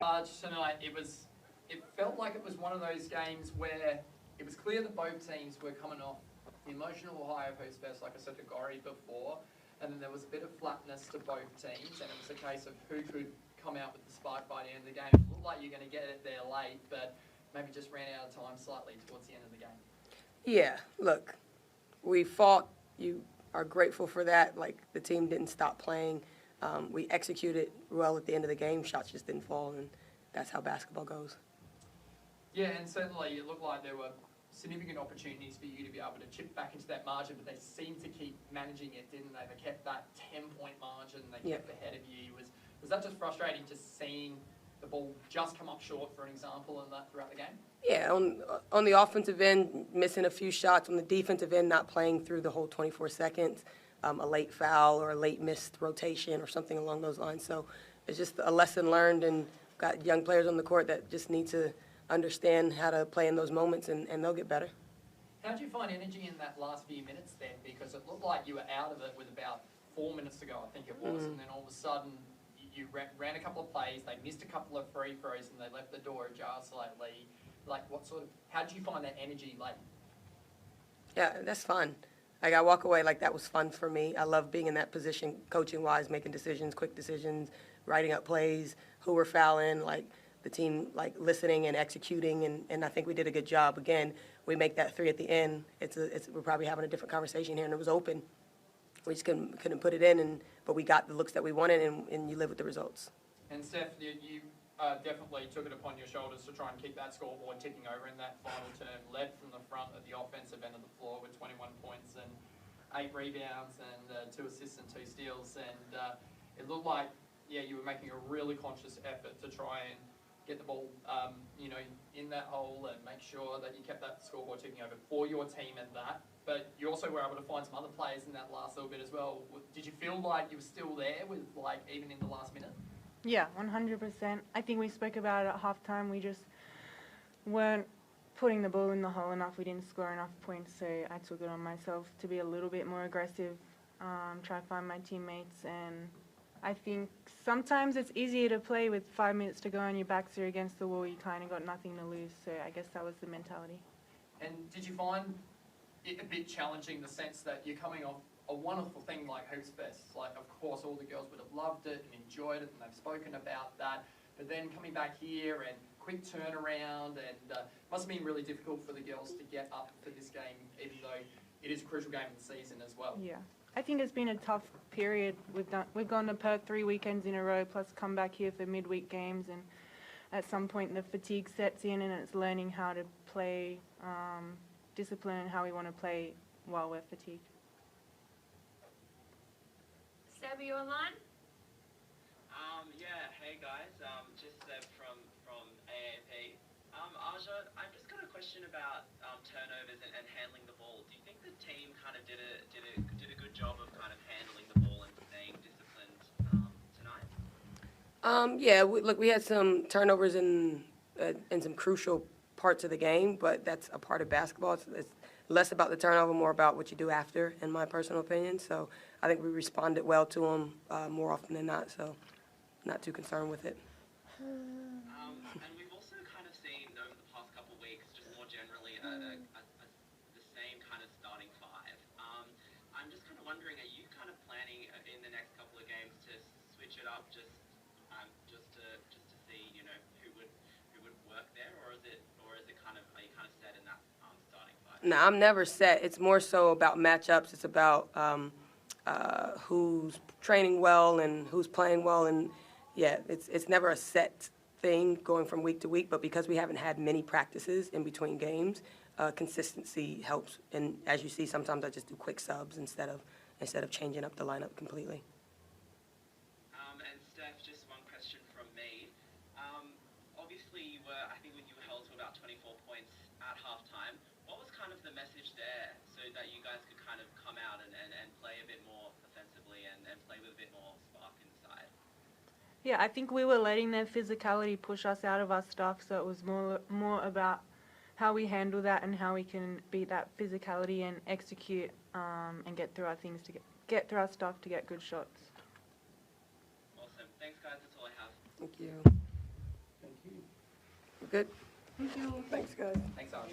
Tonight, it felt like it was one of those games where it was clear that both teams were coming off the emotional high of Hoops Fest, like I said to Gori before, and then there was a bit of flatness to both teams, and it was a case of who could come out with the spark by the end of the game. It looked like you're going to get it there late, but maybe just ran out of time slightly towards the end of the game. Yeah, look, we fought. You are grateful for that. Like, the team didn't stop playing. We executed well at the end of the game. Shots just didn't fall, and that's how basketball goes. Yeah, and certainly it looked like there were significant opportunities for you to be able to chip back into that margin, but they seemed to keep managing it, didn't they? They kept that 10-point margin. They kept ahead of you. Was that just frustrating, just seeing the ball just come up short, for an example, and that throughout the game? Yeah, on the offensive end, missing a few shots. On the defensive end, not playing through the whole 24 seconds, a late foul or a late missed rotation or something along those lines. So it's just a lesson learned, and got young players on the court that just need to understand how to play in those moments, and they'll get better. How did you find energy in that last few minutes then? Because it looked like you were out of it with about 4 minutes to go, I think it was, and then all of a sudden you ran a couple of plays, they missed a couple of free throws, and they left the door ajar slightly. Like, how did you find that energy late? Yeah, that's fun. Like, I walk away like that was fun for me. I love being in that position, coaching-wise, making decisions, quick decisions, writing up plays, who we're fouling, like the team like listening and executing, and I think we did a good job. Again, we make that three at the end. We're probably having a different conversation here, and it was open. We just couldn't put it in, but we got the looks that we wanted, and you live with the results. And Steph, you definitely took it upon your shoulders to try and keep that scoreboard ticking over in that final term. Led from the front at the offensive end of the floor with 21 points and 8 rebounds and 2 assists and 2 steals. And it looked like, you were making a really conscious effort to try and get the ball, in that hole and make sure that you kept that scoreboard ticking over for your team and that. But you also were able to find some other players in that last little bit as well. Did you feel like you were still there with, even in the last minute? Yeah, 100%. I think we spoke about it at halftime. We just weren't putting the ball in the hole enough. We didn't score enough points, so I took it on myself to be a little bit more aggressive, try to find my teammates. And I think sometimes it's easier to play with 5 minutes to go and your backs are against the wall. You kind of got nothing to lose, so I guess that was the mentality. And did you find it a bit challenging, the sense that you're coming off a wonderful thing like Hoops Fest? Like, of course, all the girls would have loved it and enjoyed it, and they've spoken about that. But then coming back here and quick turnaround, and must have been really difficult for the girls to get up for this game, even though it is a crucial game of the season as well. Yeah, I think it's been a tough period. We've gone to Perth 3 weekends in a row, plus come back here for midweek games, and at some point the fatigue sets in, and it's learning how to play discipline and how we want to play while we're fatigued. Seb, are you online? Yeah, hey guys, just Seb from AAP. I've just got a question about turnovers and handling the ball. Do you think the team kind of did a good job of kind of handling the ball and staying disciplined tonight? Yeah, we had some turnovers in some crucial parts of the game, but that's a part of basketball. It's less about the turnover, more about what you do after, in my personal opinion. So I think we responded well to them more often than not, so not too concerned with it. And we've also kind of seen over the past couple of weeks, just more generally, the same kind of starting five. I'm just kind of wondering, are you kind of planning in the next couple of games to switch it up just to see, who would work there, or is it kind of, are you kind of set in that starting five? No, I'm never set. It's more so about matchups. It's about who's training well and who's playing well, and it's never a set thing going from week to week, but because we haven't had many practices in between games, consistency helps. And as you see, sometimes I just do quick subs instead of changing up the lineup completely. And Steph, just one question from me. Obviously, I think you were held to about 24 points at halftime. What was kind of the message there so that you guys could kind of come out and play a bit more offensively and play with a bit more spark inside? Yeah, I think we were letting their physicality push us out of our stuff, so it was more about how we handle that and how we can beat that physicality and execute and get through our things to get through our stuff to get good shots. Awesome. Thanks, guys. That's all I have. Thank you. Good. Thank you. Thanks, guys. Thanks, Ash.